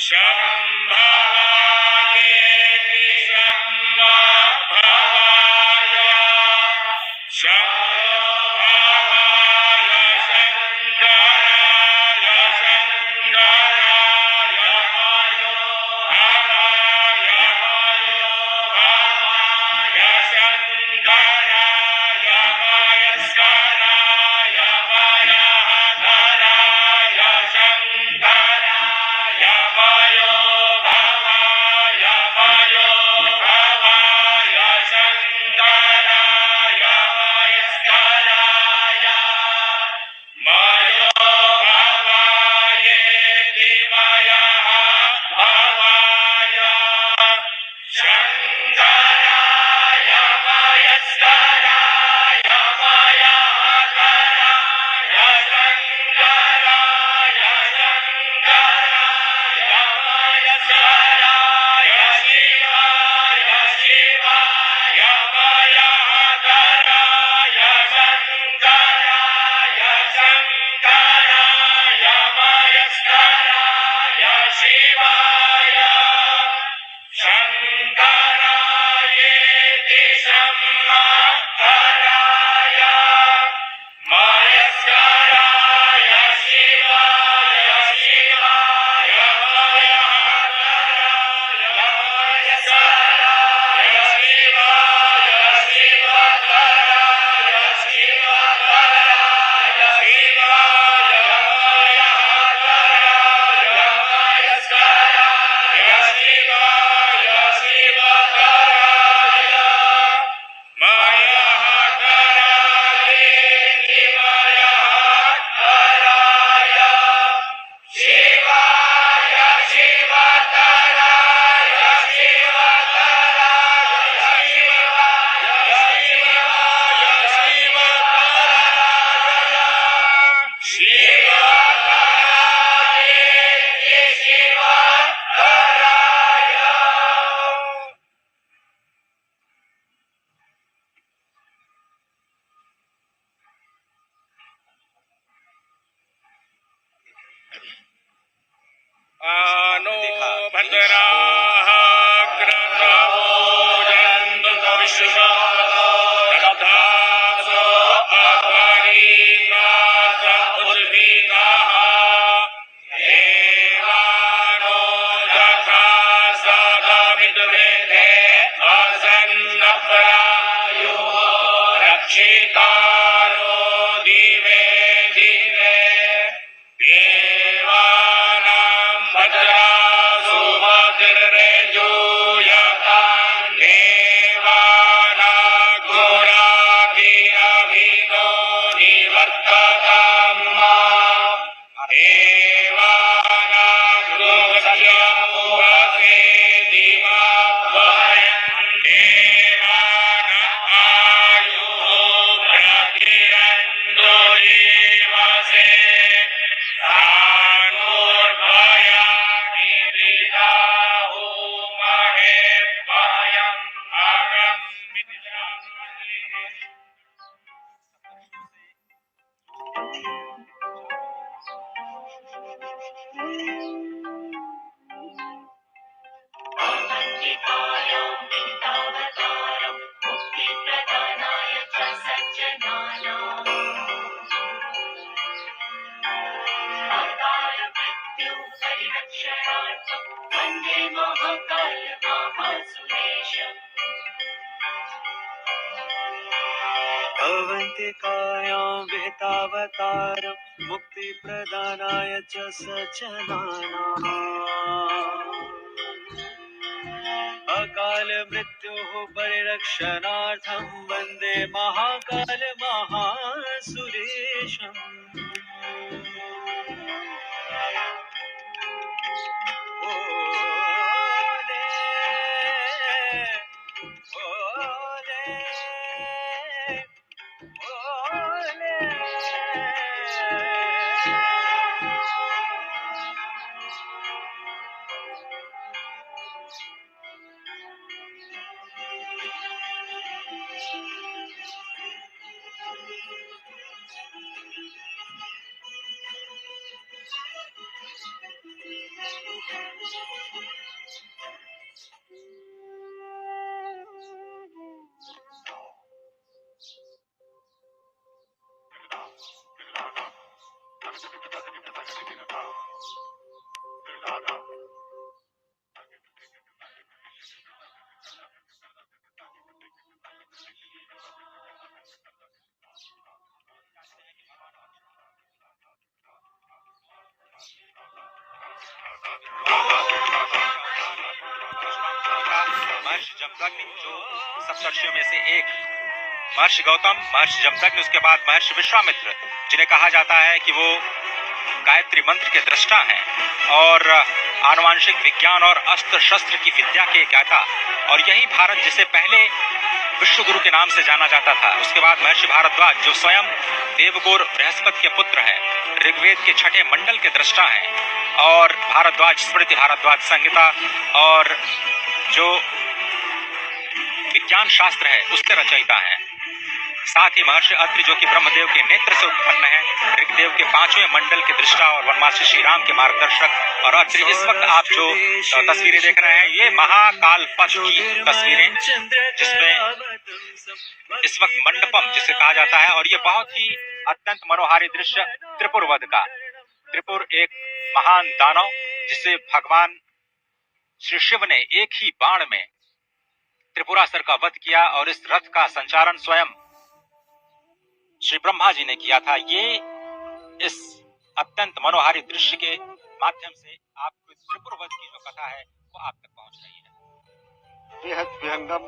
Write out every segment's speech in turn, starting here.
शम्भवायेति शम्भवाय शम्भवाय शङ्कराय शङ्कराय मयो भवाय मयो भवाय शङ्कराय मयस्कराय मयहधराय शङ्कराय मयो भवाय मयो भवाय शङ्कराय मयस्कराय मयो भवायेति मयः भवाय शङ्कराय मयस्कराय मयहधराय शङ्कराय शङ्कराय मयस्कराय शिवाय शिवाय मयहधराय शङ्कराय शङ्कराय मयस्कराय शिवाय शङ्करायेति शम्भराय मयस्कराय शिवाय शिवाय मयहधराय मयस्कराय शिवाय शिवकराय शिवकराय शिवाय मयहधराय मयस्कराय शिवाय शिवकराय मयहधरायेति मयहधराय शिवाय शिवकराय शिवकराय शिवाय शिवाय शिवकराय शिवकरायेति शिवकराय नो भद्राः क्रतवोजन्तु विश्वदाधासो अपरीतास उद्भिदाः देवानो यथा सदमिद्वेदे असन्नप्रायो रक्षितारो दिवे दिवे देवानां भद्रासु मतिर्रेजूयतां देवानागुराभि अभिनो निवर्ततां देवानागुसत्यमुपसे दिवाभयं देवान आयुः प्रतिरन्तो जीवसे तानोर्भयानि विदाहो महे भयम् अगमिति अवन्तिकायां वृन्दावतारं मुक्तिप्रदानाय च सज्जनानाम् अकालमृत्युं परिरक्षणार्थं वन्दे महाकालमाहासुरेशम् अवन्तिकायां वेतावतारं मुक्तिप्रदानाय च सज्जनानाम् अकाल मृत्योः परिरक्षणार्थं वन्दे महाकाल महासुरेशम् महर्षि जमदग्नि जो सप्तर्षियों में से एक, महर्षि गौतम, महर्षि जमदग्नि, उसके बाद महर्षि विश्वामित्र, जिन्हें कहा जाता है कि वो गायत्री मंत्र के दृष्टा हैं और आनुवांशिक विज्ञान और अस्त्र शस्त्र की विद्या के ज्ञाता, और यही भारत जिसे पहले विश्वगुरु के नाम से जाना जाता था। उसके बाद महर्षि भारद्वाज जो स्वयं देवगुर बृहस्पति के पुत्र हैं, ऋग्वेद के छठे मंडल के दृष्टा हैं, और भारद्वाज स्मृति, भारद्वाज संहिता और जो विज्ञान शास्त्र है उसके रचयिता हैं। साथ ही महर्षि अत्रि जो कि ब्रह्मदेव के नेत्र से उत्पन्न है, ऋग्वेद के 5वें मंडल के दृष्टा और वनवासी श्री राम के मार्गदर्शक। और अत्रि, इस वक्त आप जो तस्वीरें देख रहे हैं ये महाकाल पथ की तस्वीरें, जिसमें इस वक्त मंडपम जिसे कहा जाता है, और ये बहुत ही अत्यंत मनोहारी दृश्य त्रिपुर वध का। त्रिपुर एक महान दानव जिसे भगवान श्री शिव ने एक ही बाण में त्रिपुरासुर का वध किया, और इस रथ का संचालन स्वयं श्री ब्रह्मा जी ने किया था। ये इस अत्यंत मनोहारी दृश्य के माध्यम से आपको त्रिपुर वध की जो कथा है वो आप तक पहुंच रही है। बेहद विहंगम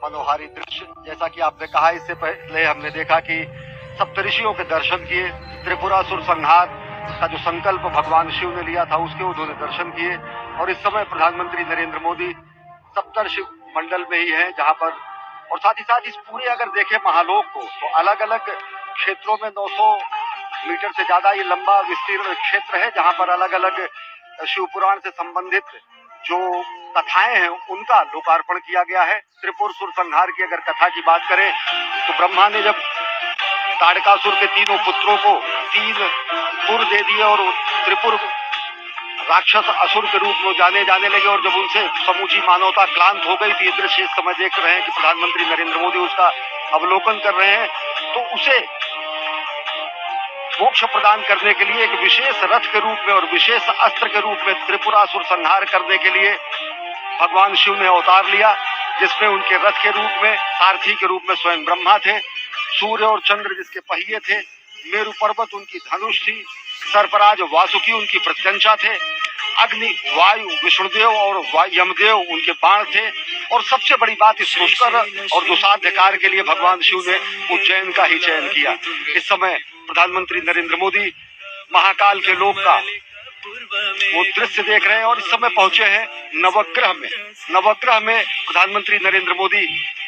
मनोहारी दृश्य, जैसा कि आपने कहा, इससे पहले हमने देखा कि सप्तऋषियों के दर्शन किए, त्रिपुरासुर संहार का जो संकल्प भगवान शिव ने लिया था उसके उन्होंने दर्शन किए, और इस समय प्रधानमंत्री नरेंद्र मोदी सप्तर्षि मंडल में ही है जहां पर, और साथ ही साथ इस पूरे अगर देखें महालोक को तो अलग अलग क्षेत्रों में 900 मीटर से ज्यादा ये लंबा विस्तीर्ण क्षेत्र है जहां पर अलग अलग शिव पुराण से संबंधित जो कथाएं हैं उनका लोकार्पण किया गया है। त्रिपुरासुर संहार की अगर कथा की बात करें तो ब्रह्मा ने जब ताड़कासुर के तीनों पुत्रों को 3 पुर दे दिए और त्रिपुर राक्षस असुर के रूप में जाने लगे, और जब उनसे समूची मानवता क्लांत हो गई, तो ये दृश्य इस समय देख रहे हैं कि प्रधानमंत्री नरेंद्र मोदी उसका अवलोकन कर रहे हैं। तो उसे मोक्ष प्रदान करने के लिए एक विशेष रथ के रूप में और विशेष अस्त्र के रूप में त्रिपुरासुर संहार करने के लिए भगवान शिव ने अवतार लिया, जिसमें उनके रथ के रूप में, सारथी के रूप में स्वयं ब्रह्मा थे, सूर्य और चंद्र जिसके पहिए थे, मेरु पर्वत उनकी धनुष थी, सर्पराज वासुकी उनकी प्रत्यंचा थे, अग्नि वायु विष्णुदेव और यमदेव उनके बाण थे, और सबसे बड़ी बात इस दुष्कर और दुसाध्य कार्य के लिए भगवान शिव ने उज्जैन का ही चयन किया। इस समय प्रधानमंत्री नरेंद्र मोदी महाकाल के लोक का वो दृश्य देख रहे हैं, और इस समय पहुंचे हैं नवग्रह में। नवग्रह में प्रधानमंत्री नरेंद्र मोदी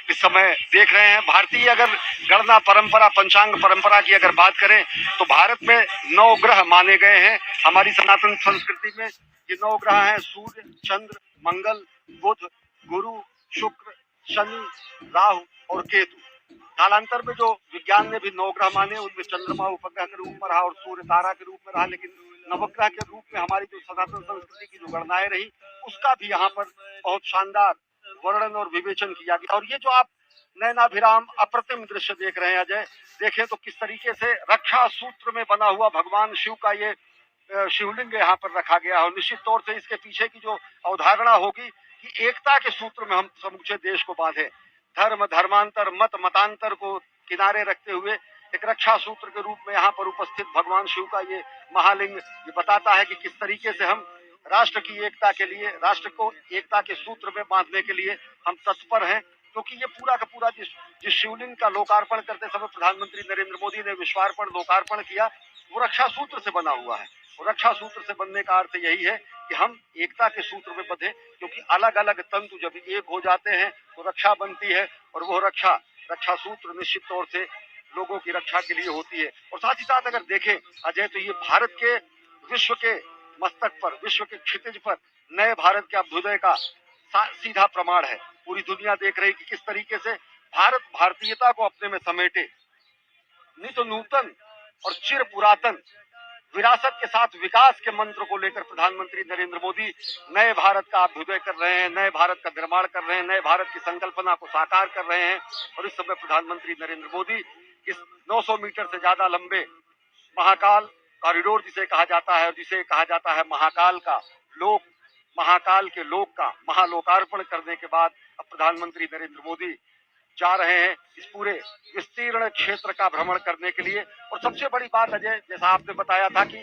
इस समय देख रहे हैं। भारतीय अगर गणना परंपरा, पंचांग परंपरा की अगर बात करें तो भारत में 9 ग्रह माने गए हैं। हमारी सनातन संस्कृति में ये 9 ग्रह हैं: सूर्य, चंद्र, मंगल, बुध, गुरु, शुक्र, शनि, राहु और केतु। कालांतर में जो विज्ञान ने भी 9 ग्रह माने, उनमें चंद्रमा उपग्रह के रूप में रहा और सूर्य तारा के रूप में रहा, लेकिन नवग्रह के रूप में हमारी जो सनातन संस्कृति की जो गणनाएं रही उसका भी यहाँ पर बहुत शानदार वर्णन और विवेचन किया गया। और ये जो आप नयनाभिराम अप्रतिम दृश्य देख रहे हैं अजय, देखें तो किस तरीके से रक्षा सूत्र में बना हुआ भगवान शिव का ये शिवलिंग यहाँ पर रखा गया है। और निश्चित तौर से इसके पीछे की जो अवधारणा होगी कि एकता के सूत्र में हम समूचे देश को बांधे, धर्म धर्मांतर मत मतांतर को किनारे रखते हुए एक रक्षा सूत्र के रूप में यहाँ पर उपस्थित भगवान शिव का ये महालिंग ये बताता है कि किस तरीके से हम राष्ट्र की एकता के लिए, राष्ट्र को एकता के सूत्र में बांधने के लिए हम तत्पर हैं। क्योंकि ये पूरा का पूरा जिस शिवलिंग का लोकार्पण करते समय प्रधानमंत्री नरेंद्र मोदी ने विश्वार्पण लोकार्पण किया, वो रक्षा सूत्र से बना हुआ है। और रक्षा सूत्र से बनने का अर्थ यही है कि हम एकता के सूत्र में बंधे, क्योंकि अलग अलग तंतु जब एक हो जाते हैं तो रक्षा बनती है, और वो रक्षा सूत्र निश्चित तौर से लोगों की रक्षा के लिए होती है। और साथ ही साथ अगर देखें अजय, तो ये भारत के विश्व के मस्तक पर, विश्व के क्षितिज पर नए भारत के अभ्युदय का सीधा प्रमाण है। पूरी दुनिया देख रही कि किस तरीके से भारत भारतीयता को अपने में समेटे, नित नूतन और चिर पुरातन विरासत के साथ विकास के मंत्र को लेकर प्रधानमंत्री नरेंद्र मोदी नए भारत का अभ्युदय कर रहे हैं, नए भारत का निर्माण कर रहे हैं, नए भारत की संकल्पना को साकार कर रहे हैं। और इस समय प्रधानमंत्री नरेंद्र मोदी इस 900 मीटर से ज्यादा लंबे महाकाल कॉरिडोर जिसे कहा जाता है, और जिसे कहा जाता है महाकाल के लोक का महालोकार्पण करने के बाद अब प्रधानमंत्री नरेंद्र मोदी जा रहे हैं इस पूरे विस्तीर्ण क्षेत्र का भ्रमण करने के लिए। और सबसे बड़ी बात अजय, जैसा आपने बताया था कि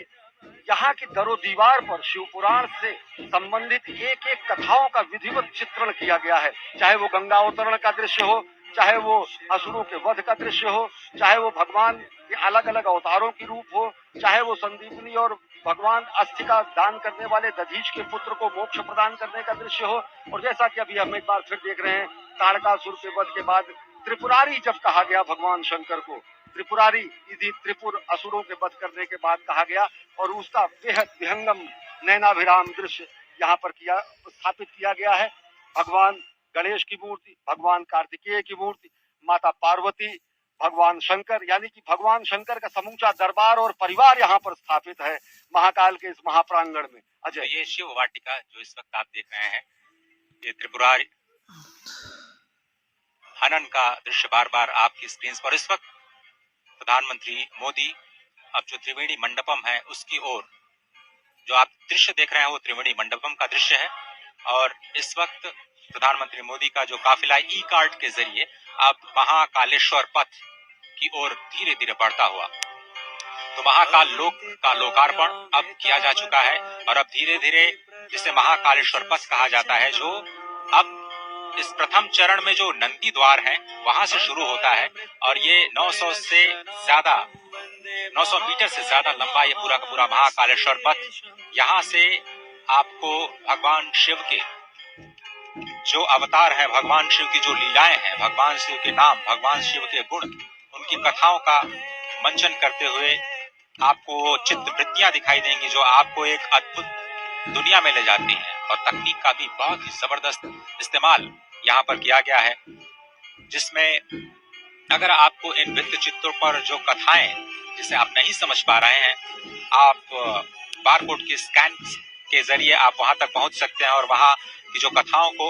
यहाँ की दरो दीवार पर शिव पुराण से संबंधित एक एक कथाओं का विधिवत चित्रण किया गया है। चाहे वो गंगा अवतरण का दृश्य हो, चाहे वो असुरों के वध का दृश्य हो, चाहे वो भगवान के अलग अलग अवतारों की रूप हो, चाहे वो संदीपनी और भगवान अस्थि का दान करने वाले दधीच के पुत्र को मोक्ष प्रदान करने का दृश्य हो। और जैसा कि अभी हम एक बार फिर देख रहे हैं, ताड़कासुर के वध के बाद त्रिपुरारी जब कहा गया भगवान शंकर को, त्रिपुरारी यदि त्रिपुर असुरों के वध करने के बाद कहा गया, और उसका बेहद विहंगम नैनाभिराम दृश्य यहाँ पर स्थापित किया गया है। भगवान गणेश की मूर्ति, भगवान कार्तिकेय की मूर्ति, माता पार्वती, भगवान शंकर, यानी कि भगवान शंकर का समूचा दरबार और परिवार यहाँ पर स्थापित है महाकाल के इस महाप्रांगण में। अजय, ये शिव वाटिका जो इस वक्त आप देख रहे हैं, ये त्रिपुरारी हनन का दृश्य बार बार आपकी स्क्रीन पर। इस वक्त प्रधानमंत्री मोदी अब जो त्रिवेणी मंडपम है उसकी ओर, जो आप दृश्य देख रहे हैं वो त्रिवेणी मंडपम का दृश्य है। और इस वक्त प्रधानमंत्री मोदी का जो काफिला ई कार्ड के जरिए अब महाकालेश्वर पथ की ओर धीरे धीरे बढ़ता हुआ, तो महाकाल लोक का लोकार्पण अब किया जा चुका है। और अब धीरे धीरे जिसे महाकालेश्वर पथ कहा जाता है, जो अब इस प्रथम चरण में जो नंदी द्वार है वहां से शुरू होता है, और ये 900 मीटर से ज्यादा लंबा ये पूरा का पूरा महाकालेश्वर पथ, यहाँ से आपको भगवान शिव के जो अवतार है, भगवान शिव की जो लीलाएं हैं, भगवान शिव के नाम, भगवान शिव के गुण, उनकी कथाओं का मंचन करते हुए आपको चित्रवृत्तियां दिखाई देंगी जो आपको एक अद्भुत दुनिया में ले जाती हैं। और तकनीक का भी बहुत ही जबरदस्त इस्तेमाल यहाँ पर किया गया है, जिसमें अगर आपको इन वृत्त चित्रों पर जो कथाएं जिसे आप नहीं समझ पा रहे हैं, आप बारकोड के स्कैन के जरिए आप वहां तक पहुंच सकते हैं और वहां की जो कथाओं को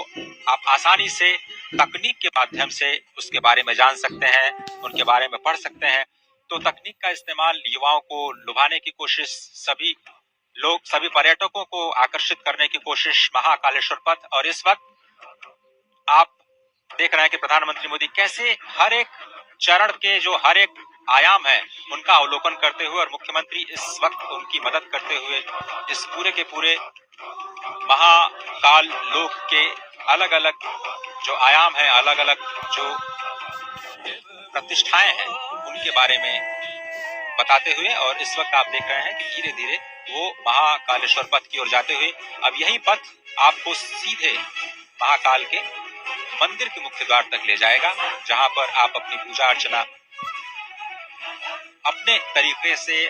आप आसानी से तकनीक के माध्यम से उसके बारे में जान सकते हैं, उनके बारे में पढ़ सकते हैं। तो तकनीक का इस्तेमाल युवाओं को लुभाने की कोशिश, सभी पर्यटकों को आकर्षित करने की कोशिश, महाकालेश्वर पथ। और इस वक्त आप देख रहे हैं कि प्रधानमंत्री मोदी कैसे हर एक चरण के जो हर एक आयाम है उनका अवलोकन करते हुए, और मुख्यमंत्री इस वक्त उनकी मदद करते हुए इस पूरे के पूरे महाकाल लोक के अलग अलग जो आयाम है, अलग अलग जो प्रतिष्ठाएं हैं, उनके बारे में बताते हुए। और इस वक्त आप देख रहे हैं कि धीरे धीरे वो महाकालेश्वर पथ की ओर जाते हुए, अब यही पथ आपको सीधे महाकाल के मंदिर के मुख्य द्वार तक ले जाएगा, जहां पर आप अपनी पूजा अर्चना अपने तरीके से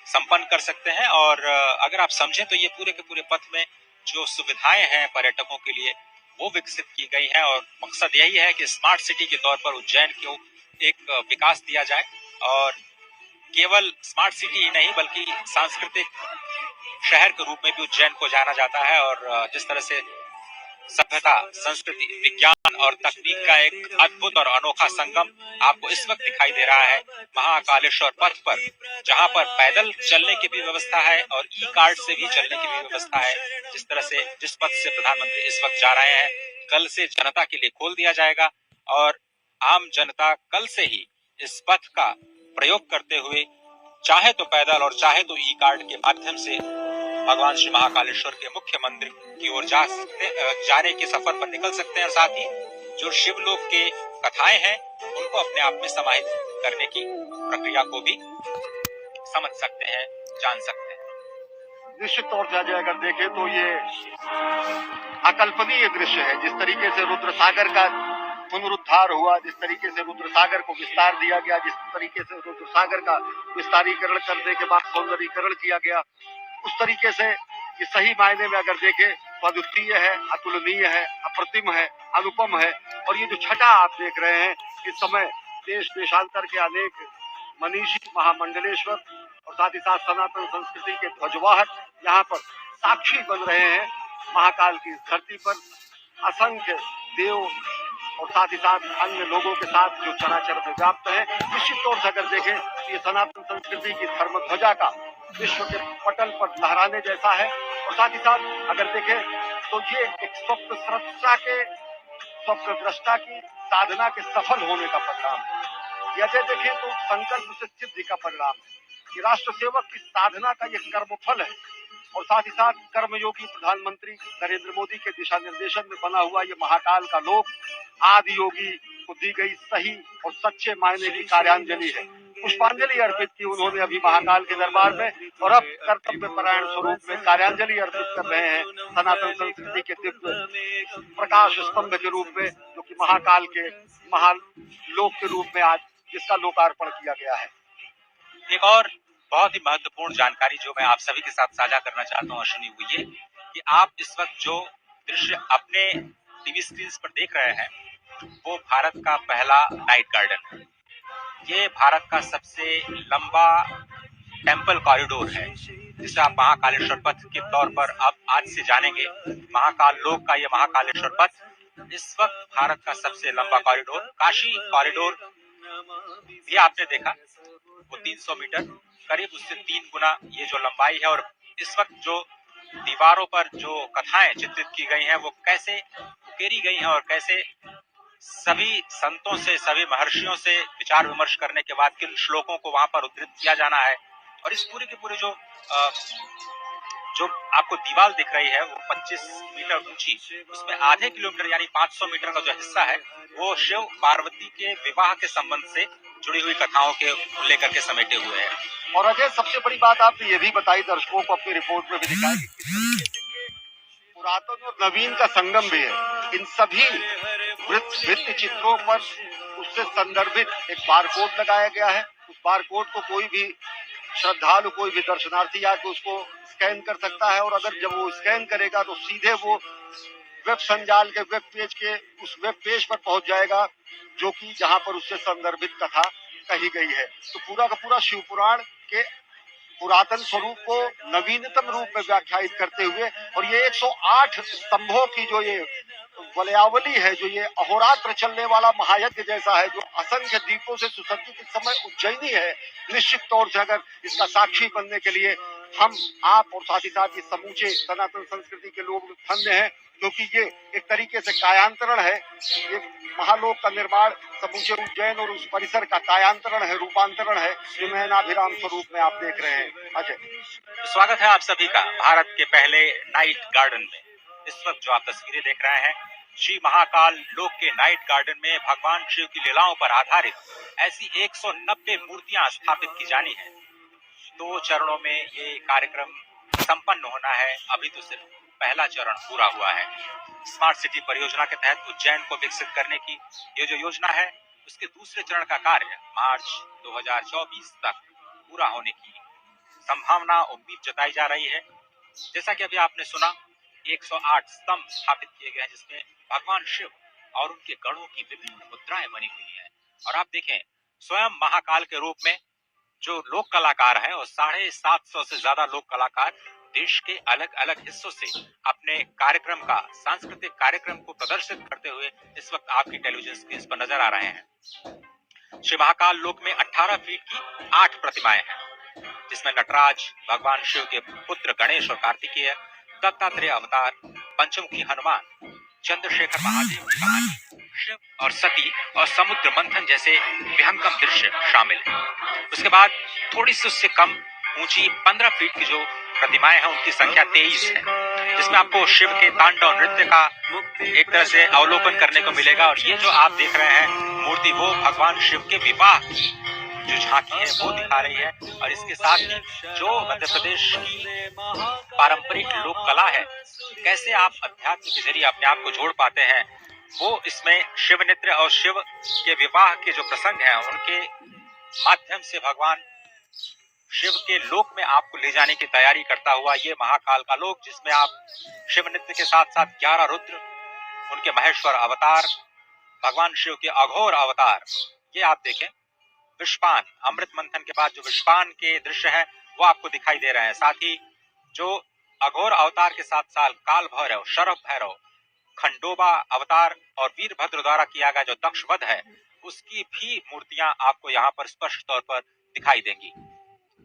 संपन्न कर सकते हैं। और अगर आप समझें तो ये पूरे के पूरे पथ में जो सुविधाएं हैं पर्यटकों के लिए वो विकसित की गई हैं, और मकसद यही है कि स्मार्ट सिटी के तौर पर उज्जैन को एक विकास दिया जाए। और केवल स्मार्ट सिटी ही नहीं बल्कि सांस्कृतिक शहर के रूप में भी उज्जैन को जाना जाता है। और जिस तरह से सभ्यता, संस्कृति, विज्ञान और तकनीक का एक अद्भुत और अनोखा संगम आपको इस वक्त दिखाई दे रहा है महाकालेश्वर पथ पर, जहां पर पैदल चलने की भी व्यवस्था है और ई कार्ड से भी चलने की भी व्यवस्था है। जिस तरह से जिस पथ से प्रधानमंत्री इस वक्त जा रहे हैं, कल से जनता के लिए खोल दिया जाएगा, और आम जनता कल से ही इस पथ का प्रयोग करते हुए चाहे तो पैदल और चाहे तो ई कार्ड के माध्यम से भगवान श्री महाकालेश्वर के मुख्य मंदिर की ओर जाने के सफर पर निकल सकते हैं। और साथ ही जो शिवलोक के कथाएं हैं उनको अपने आप में समाहित करने की प्रक्रिया को भी समझ सकते हैं, जान सकते हैं। निश्चित तौर से अजय अगर देखें तो ये अकल्पनीय दृश्य है। जिस तरीके से रुद्रसागर का पुनरुद्धार हुआ, जिस तरीके से रुद्रसागर को विस्तार दिया गया, जिस तरीके से रुद्रसागर का विस्तारीकरण करने के बाद सौंदर्यीकरण किया गया, उस तरीके से ये सही मायने में अगर देखें तो अद्वितीय है, अतुलनीय है, अप्रतिम है, अनुपम है। और ये जो छटा आप देख रहे हैं, इस समय देश देशांतर के अनेक मनीषी, महामंडलेश्वर और साथ ही साथ सनातन संस्कृति के ध्वजवाहक यहाँ पर साक्षी बन रहे हैं। महाकाल की धरती पर असंख्य देव और साथ ही साथ अन्य लोगों के साथ जो चराचर में व्याप्त है, निश्चित तौर से अगर देखें तो ये सनातन संस्कृति की धर्म ध्वजा का विश्व के पटल पर लहराने जैसा है। और साथ ही साथ अगर देखें तो ये एक स्वप्न दृष्टा की साधना के सफल होने का परिणाम है। यदि देखें तो संकल्प से सिद्धि का परिणाम है। ये राष्ट्र सेवक की साधना का ये कर्मफल है। और साथ ही साथ कर्मयोगी प्रधानमंत्री नरेंद्र मोदी के दिशा निर्देशन में बना हुआ ये महाकाल का लोक आदि योगी को दी गई सही और सच्चे मायने की कार्यांजलि है। पुष्पांजलि अर्पित की उन्होंने अभी महाकाल के दरबार में, और अब कर्तव्य परायण स्वरूप में कार्यांजलि अर्पित कर रहे हैं सनातन संस्कृति के दिव्य प्रकाश स्तंभ के रूप में, जो कि महाकाल के महालोक के रूप में आज जिसका लोकार्पण किया गया है। एक और बहुत ही महत्वपूर्ण जानकारी जो मैं आप सभी के साथ साझा करना चाहता हूँ अश्विनी, वो ये कि आप इस वक्त जो दृश्य अपने टीवी स्क्रीन पर देख रहे हैं वो भारत का पहला नाइट गार्डन है। ये भारत का सबसे लंबा टेम्पल कॉरिडोर है, जिसे आप महाकालेश्वर पथ के तौर पर अब आज से जानेंगे। महाकाल लोक का ये महाकालेश्वर पथ इस वक्त भारत का सबसे लंबा कॉरिडोर, काशी कॉरिडोर भी आपने देखा, वो 300 मीटर करीब उससे 3 गुना ये जो लंबाई है। और इस वक्त जो दीवारों पर जो कथाएं चित्रित की गई हैं वो कैसे उकेरी गई हैं और कैसे सभी संतों से, सभी महर्षियों से विचार विमर्श करने के बाद किन श्लोकों को वहां पर उद्धृत किया जाना है। और इस पूरे के पूरे जो आपको दीवार दिख रही है वो 25 मीटर ऊंची, उसमें आधे किलोमीटर यानी 500 मीटर का जो हिस्सा है वो शिव पार्वती के विवाह के संबंध से जुड़ी हुई कथाओं के लेकर के समेटे हुए हैं। और अजय, सबसे बड़ी बात आपने ये भी बताई, दर्शकों को अपनी रिपोर्ट में भी दिखाई कि किस तरीके से ये पुरातन और नवीन का संगम भी है। इन सभी भित्ति चित्रों पर उससे संदर्भित एक बारकोड लगाया गया है। उस बारकोड को कोई भी श्रद्धालु, कोई भी दर्शनार्थी आके उसको स्कैन कर सकता है, और अगर जब वो स्कैन करेगा तो सीधे वो वेब संजाल के वेब पेज के उस वेब पेज पर पहुंच जाएगा, जो कि जहां पर उससे संदर्भित कथा कही गई है। तो पूरा का पूरा शिव पुराण के पुरातन स्वरूप को नवीनतम रूप में व्याख्यायित करते हुए, और ये 108 स्तंभों की जो ये वलयावली है, जो ये अहोरात्र चलने वाला महायज्ञ जैसा है, जो असंख्य दीपों से सुसज्जित इस समय उज्जैनी है, निश्चित तौर से अगर इसका साक्षी बनने के लिए हम, आप और साथ ही साथ ये समूचे सनातन संस्कृति के लोग धन्य हैं, क्योंकि ये एक तरीके से कायांतरण है। ये महालोक का निर्माण समूचे उज्जैन और उस परिसर का कायांतरण है, रूपांतरण है, जो नयनाभिराम स्वरूप में आप देख रहे हैं। अजय, स्वागत है आप सभी का भारत के पहले नाइट गार्डन में। इस वक्त जो आप तस्वीरें देख रहे हैं, श्री महाकाल लोक के नाइट गार्डन में भगवान शिव की लीलाओं पर आधारित ऐसी 190 मूर्तियां स्थापित की जानी है। 2 चरणों में ये कार्यक्रम संपन्न होना है। अभी तो सिर्फ पहला चरण पूरा हुआ है। स्मार्ट सिटी परियोजना के तहत उज्जैन को विकसित करने की ये जो योजना है, उसके दूसरे चरण का कार्य मार्च 2024 तक पूरा होने की संभावना, उम्मीद जताई जा रही है। जैसा कि अभी आपने सुना, 108 स्तंभ स्थापित किए गए हैं, जिसमें भगवान शिव और उनके गणों की विभिन्न मुद्राएं बनी हुई हैं। और आप देखें, स्वयं महाकाल के रूप में जो लोक कलाकार हैं और 750 से ज्यादा लोक कलाकार देश के अलग अलग हिस्सों से अपने कार्यक्रम का, सांस्कृतिक कार्यक्रम को प्रदर्शित करते हुए इस वक्त आपकी टेलीविजन स्क्रीन पर नजर आ रहे हैं। श्री महाकाल लोक में 18 फीट की 8 प्रतिमाएं हैं, जिसमें नटराज, भगवान शिव के पुत्र गणेश और कार्तिकेय, दत्तात्रेय अवतार, पंचमुखी हनुमान, चंद्रशेखर महादेव की कहानी, शिव और सती और समुद्र मंथन जैसे विहंगम दृश्य शामिल हैं। उसके बाद थोड़ी सी उससे कम ऊंची 15 फीट की जो प्रतिमाएं हैं, उनकी संख्या 23 है, जिसमें आपको शिव के तांडव नृत्य का एक तरह से अवलोकन करने को मिलेगा। और ये जो आप देख रहे हैं मूर्ति, वो भगवान शिव के विवाह की जो झांकी है वो दिखा रही है। और इसके साथ ही जो मध्य प्रदेश की पारंपरिक लोक कला है, कैसे आप अध्यात्म के जरिए अपने आप को जोड़ पाते हैं, वो इसमें शिव नृत्य और शिव के विवाह के जो प्रसंग हैं उनके माध्यम से भगवान शिव के लोक में आपको ले जाने की तैयारी करता हुआ ये महाकाल का लोक, जिसमें आप शिव नृत्य के साथ साथ 11 रुद्र, उनके महेश्वर अवतार, भगवान शिव के अघोर अवतार, ये आप देखें। विषपान, अमृत मंथन के बाद जो विषपान के दृश्य है वो आपको दिखाई दे रहे हैं। साथ ही जो अघोर अवतार के साथ साथ काल भैरव, शरभ भैरव, खंडोबा अवतार और वीरभद्र द्वारा किया गया जो दक्षवध है उसकी भी मूर्तियां आपको यहाँ पर स्पष्ट तौर पर दिखाई देंगी।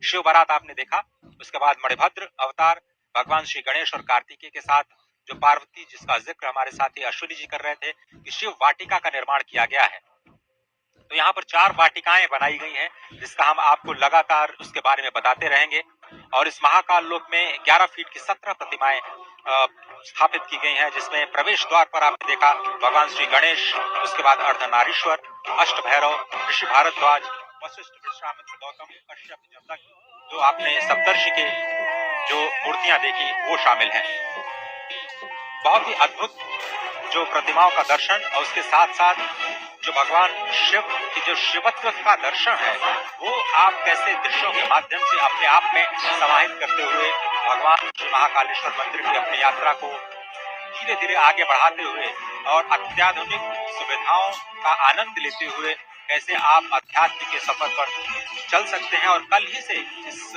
शिव बारात आपने देखा, उसके बाद मणिभद्र अवतार, भगवान श्री गणेश और कार्तिकेय के साथ जो पार्वती, जिसका जिक्र हमारे साथी अश्विनी जी कर रहे थे कि शिव वाटिका का निर्माण किया गया है। तो यहाँ पर 4 वाटिकाएं बनाई गई हैं जिसका हम आपको लगातार उसके बारे में बताते रहेंगे। और इस महाकाल लोक में 11 फीट की 17 प्रतिमाएं स्थापित की गई हैं, जिसमें प्रवेश द्वार पर आपने देखा भगवान श्री गणेश, उसके बाद अर्धनारीश्वर, अष्ट भैरव, ऋषि भारद्वाज, वशिष्ठ, विश्वामित्र, गौतम, कश्यप, जमदग्नि, जो आपने सप्तर्षि के जो मूर्तियां देखी वो शामिल हैं। बहुत ही अद्भुत जो प्रतिमाओं का दर्शन और उसके साथ साथ जो भगवान शिव की जो शिवत्व का दर्शन है वो आप कैसे दृश्यों के माध्यम से अपने आप में समाहित करते हुए भगवान श्री महाकालेश्वर मंदिर की अपनी यात्रा को धीरे धीरे आगे बढ़ाते हुए और अत्याधुनिक सुविधाओं का आनंद लेते हुए कैसे आप अध्यात्म के सफर पर चल सकते हैं और कल ही से इस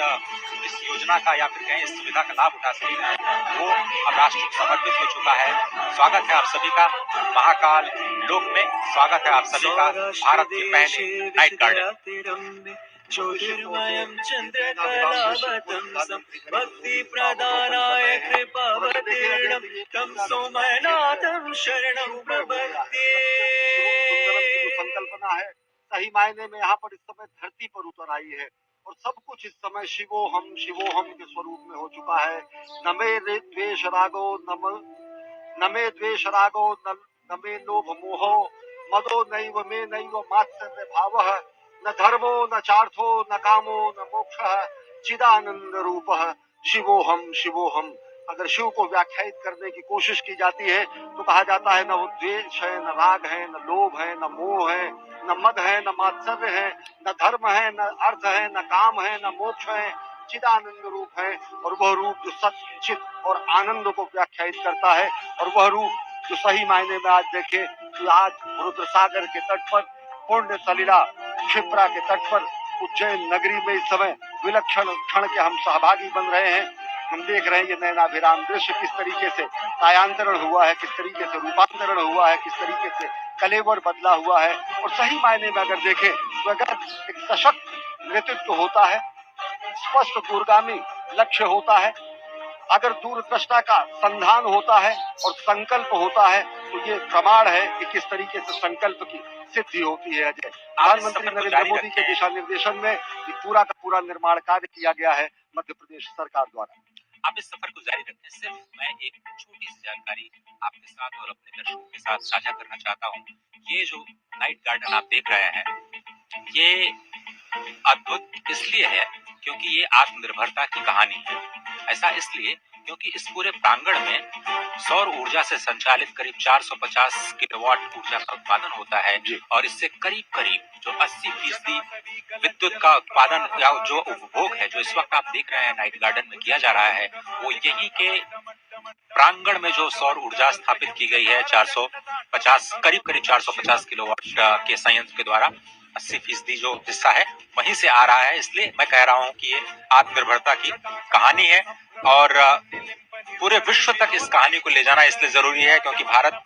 योजना का या फिर कहें इस सुविधा का लाभ उठा सकते हैं, वो अब राष्ट्र को समर्पित हो चुका है। स्वागत है आप सभी का महाकाल लोक में, स्वागत है आप सभी का भारत के पहले नाइट गार्डन। ज्योतिर्मयं चन्द्रकलावतंसं भक्तिप्रदानाय कृपावतीर्णं तं सोमनाथं शरणं प्रपद्ये। संकल्पना है सही मायने में यहाँ पर इस समय धरती पर उतर आई है और सब कुछ इस समय शिवोहम के स्वरूप में हो चुका है। न मे द्वेष रागो न मे लोभ मोहो मदो नैव मे नैव मात्सर्य भावः न धर्मो न चार्थो न कामो न मोक्षः चिदानंद रूपः शिवोहम। अगर शिव को व्याख्यायित करने की कोशिश की जाती है तो कहा जाता है न वो द्वेष है, न राग है, न लोभ है, न मोह है, न मद है, न मात्सर्य है, न धर्म है, न अर्थ है, न काम है, न मोक्ष है, चिदानंद रूप है। और वह रूप जो सत्य, चित और आनंद को व्याख्यायित करता है और वह रूप जो सही मायने में आज देखे कि आज रुद्र सागर के तट पर, पुण्य सलिला क्षिप्रा के तट पर, उज्जैन नगरी में इस समय विलक्षण क्षण के हम सहभागी बन रहे हैं। हम देख रहे हैं ये नयनाभिराम दृश्य किस तरीके से कायांतरण हुआ है, किस तरीके से रूपांतरण हुआ है, किस तरीके से कलेवर बदला हुआ है। और सही मायने में अगर देखें तो अगर एक सशक्त नेतृत्व होता है, स्पष्ट दूरगामी लक्ष्य होता है, अगर दूरदृष्टा का संधान होता है और संकल्प होता है तो ये प्रमाण है कि किस तरीके से संकल्प की सिद्धि होती है। अजय, प्रधानमंत्री नरेंद्र मोदी के दिशा निर्देशन में ये पूरा का पूरा निर्माण कार्य किया गया है मध्य प्रदेश सरकार द्वारा। आप इस सफर को जारी रखें। सिर्फ मैं एक छोटी सी जानकारी आपके साथ और अपने दर्शकों के साथ साझा करना चाहता हूँ। ये जो नाइट गार्डन आप देख रहे हैं ये अद्भुत इसलिए है क्योंकि ये आत्मनिर्भरता की कहानी है। ऐसा इसलिए क्योंकि इस पूरे प्रांगण में सौर ऊर्जा से संचालित करीब 450 किलोवाट ऊर्जा का उत्पादन होता है और इससे करीब जो 80% विद्युत का उत्पादन या जो उपभोग है जो इस वक्त आप देख रहे हैं नाइट गार्डन में किया जा रहा है वो यही के प्रांगण में जो सौर ऊर्जा स्थापित की गई है 450 करीब 450 किलोवाट के संयंत्र के द्वारा 80% जो हिस्सा है वहीं से आ रहा है। इसलिए मैं कह रहा हूँ कि ये आत्मनिर्भरता की कहानी है और पूरे विश्व तक इस कहानी को ले जाना इसलिए जरूरी है क्योंकि भारत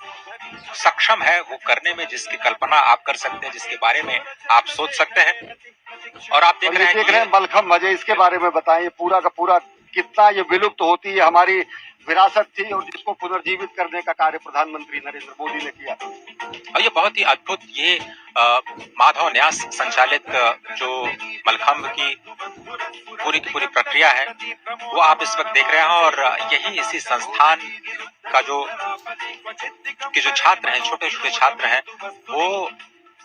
सक्षम है वो करने में जिसकी कल्पना आप कर सकते हैं, जिसके बारे में आप सोच सकते हैं। और आप देख रहे हैं मलखम मजे, इसके बारे में बताएं पूरा का पूरा कितना ये विलुप्त होती है हमारी विरासत थी और जिसको पुनर्जीवित करने का कार्य प्रधानमंत्री नरेंद्र मोदी ने किया। और ये बहुत ही अद्भुत ये माधव न्यास संचालित जो मलखम्ब की पूरी प्रक्रिया है वो आप इस वक्त देख रहे हैं और यही इसी संस्थान का जो छात्र हैं, छोटे छात्र हैं, वो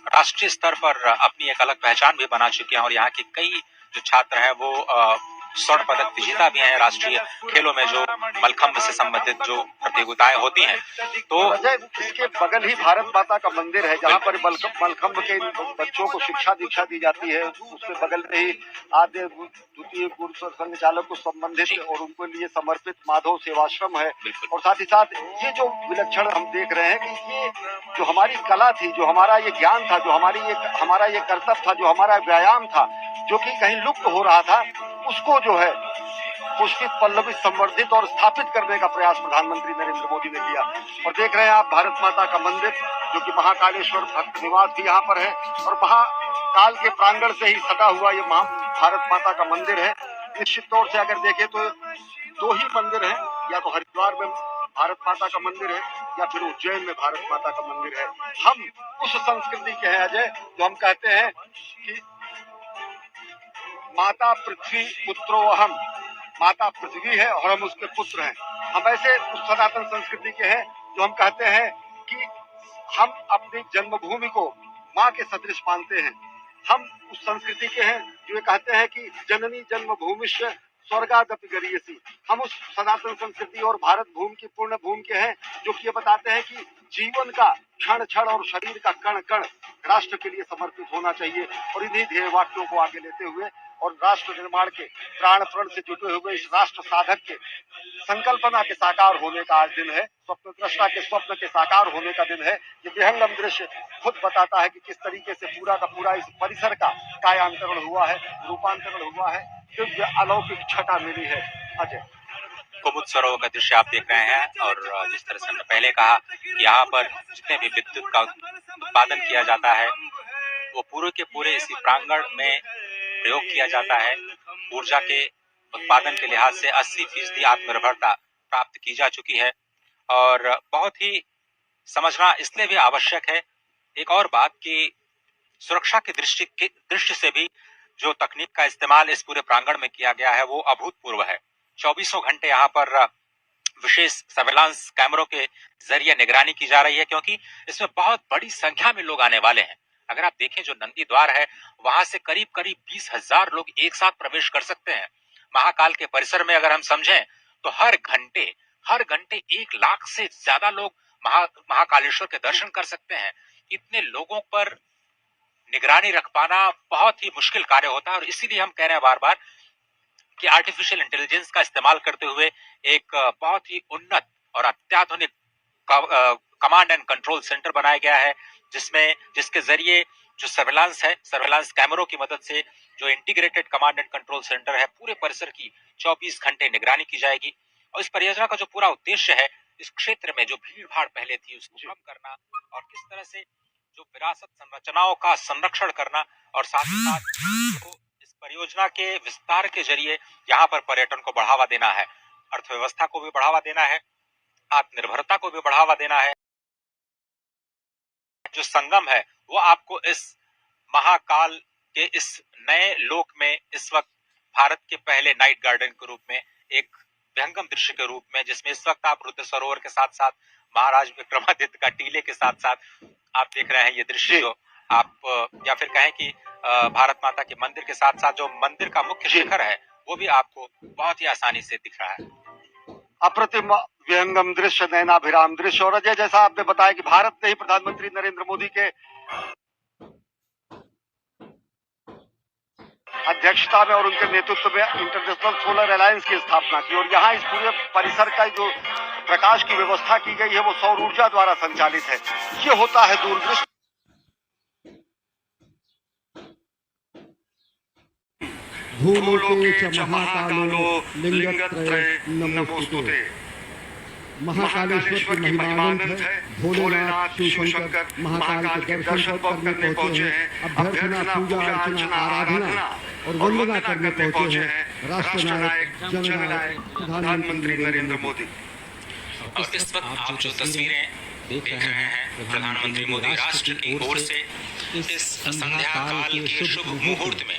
राष्ट्रीय स्तर पर अपनी एक अलग पहचान भी बना चुके हैं और यहाँ के कई जो छात्र हैं वो स्वर्ण पदक विजेता भी हैं राष्ट्रीय खेलों में, जो मलखम्ब से संबंधित जो प्रतियोगिताएं होती हैं। तो इसके बगल ही भारत माता का मंदिर है, जहाँ पर मलखम्ब के बच्चों को शिक्षा दीक्षा दी जाती है। उसके बगल में ही आद्य द्वितीय गुरु संघ चालक को संबंधित और उनको लिए समर्पित माधव सेवाश्रम है। और साथ ही साथ ये जो विलक्षण हम देख रहे हैं कि ये जो हमारी कला थी, जो हमारा ये ज्ञान था, जो हमारा ये कर्तव्य था, जो हमारा व्यायाम था, जो कि कहीं लुप्त हो रहा था, उसको जो है पुष्पित, पल्लवित, संवर्धित और स्थापित करने का प्रयास प्रधानमंत्री नरेंद्र मोदी ने किया। और देख रहे हैं आप भारत माता का मंदिर, जो कि महाकालेश्वर भक्त निवास भी यहाँ पर है, और महाकाल के प्रांगण से ही सटा हुआ ये भारत माता का मंदिर है। निश्चित तौर से अगर देखें तो दो ही मंदिर है, या तो हरिद्वार में भारत माता का मंदिर है या फिर उज्जैन में भारत माता का मंदिर है। हम उस संस्कृति के हैं अजय, जो हम कहते हैं कि माता पृथ्वी पुत्रो अहम, माता पृथ्वी है और हम उसके पुत्र हैं। हम ऐसे उस सनातन संस्कृति के हैं जो हम कहते हैं कि हम अपनी जन्मभूमि को माँ के सदृश मानते हैं। हम उस संस्कृति के हैं जो ये कहते हैं कि जननी जन्मभूमिश्च स्वर्गादपि गरीयसी। हम उस सनातन संस्कृति और भारत भूमि की पूर्ण भूमि के हैं जो कि ये बताते हैं कि जीवन का क्षण क्षण और शरीर का कण कण राष्ट्र के लिए समर्पित होना चाहिए। और इन्हीं ध्येय वाक्यों को आगे लेते हुए और राष्ट्र निर्माण के प्राण प्रण से जुटे हुए इस राष्ट्र साधक के संकल्पना के साकार होने का आज दिन है, स्वप्न दृष्टा के स्वप्न के साकार होने का दिन है। ये विहंगम दृश्य खुद बताता है कि किस तरीके से पूरा का पूरा इस परिसर का कायांतरण हुआ है, रूपांतरण हुआ है, दिव्य अलौकिक छटा मिली है। अजय, कुमुद सरोवर का दृश्य आप देख रहे हैं, और जिस तरह से हमने पहले कहा कि यहाँ पर जितने भी विद्युत का उत्पादन किया जाता है वो पूरे के पूरे इसी प्रांगण में प्रयोग किया जाता है। ऊर्जा के उत्पादन के लिहाज से 80% आत्मनिर्भरता प्राप्त की जा चुकी है। और बहुत ही समझना इसलिए भी आवश्यक है एक और बात कि सुरक्षा की दृष्टि से भी जो तकनीक का इस्तेमाल इस पूरे प्रांगण में किया गया है वो अभूतपूर्व है। 24 घंटे यहाँ पर विशेष सर्वेलांस कैमरों के जरिए निगरानी की जा रही है, क्योंकि इसमें बहुत बड़ी संख्या में लोग आने वाले हैं। अगर आप देखें जो नंदी द्वार है वहां से करीब 20,000 लोग एक साथ प्रवेश कर सकते हैं। महाकाल के परिसर में अगर हम समझें तो हर घंटे 1 लाख से ज्यादा लोग महाकालेश्वर के दर्शन कर सकते हैं। इतने लोगों पर निगरानी रख पाना बहुत ही मुश्किल कार्य होता है, और इसीलिए हम कह रहे हैं बार बार कि आर्टिफिशियल इंटेलिजेंस का इस्तेमाल करते हुए एक बहुत ही उन्नत और अत्याधुनिक कमांड एंड कंट्रोल सेंटर बनाया गया है, जिसके जरिए जो सर्वेलांस कैमरों की मदद से जो integrated command and control centre है, पूरे परिसर की 24 घंटे निगरानी की जाएगी। और इस परियोजना का जो पूरा उद्देश्य है, इस क्षेत्र में जो भीड़ भाड़ पहले थी उसको कम करना, और किस तरह से जो विरासत संरचनाओं का संरक्षण करना, और साथ ही साथ इस परियोजना के विस्तार के जरिए यहाँ पर पर्यटन को बढ़ावा देना है, अर्थव्यवस्था को भी बढ़ावा देना है, आत्मनिर्भरता को भी बढ़ावा देना है। जो संगम है वो आपको इस महाकाल के इस नए लोक में इस वक्त भारत के पहले नाइट गार्डन के रूप में, एक विहंगम दृश्य के रूप में, जिसमें इस वक्त आप रुद्र सरोवर के साथ साथ महाराज विक्रमादित्य का टीले के साथ साथ आप देख रहे हैं ये दृश्य, जो आप या फिर कहें कि भारत माता के मंदिर के साथ साथ जो मंदिर का मुख्य शिखर है वो भी आपको बहुत ही आसानी से दिख रहा है। अप्रतिम विहंगम दृश्य, नयनाभिराम दृश्य। और अजय, जैसा आपने बताया कि भारत ने ही प्रधानमंत्री नरेंद्र मोदी के अध्यक्षता में और उनके नेतृत्व में इंटरनेशनल सोलर अलायंस की स्थापना की, और यहाँ इस पूरे परिसर का जो प्रकाश की व्यवस्था की गई है वो सौर ऊर्जा द्वारा संचालित है। ये होता है दूरदृष्टि। भूलोके च महाकालो लिंगत्रय नमोस्तुते। महाकालेश्वर की महिमानंद है। भोलेनाथ शिवशंकर महाकाल के दर्शन करने पहुंचे हैं। अभ्यर्थना, पूजा अर्चना, आराधना और वंदना करने पहुंचे हैं राष्ट्रनायक जननायक प्रधानमंत्री नरेंद्र मोदी। और इस वक्त आप जो तस्वीरें देख रहे हैं प्रधानमंत्री मोदी राष्ट्र की ओर से इस संध्या काल के शुभ मुहूर्त में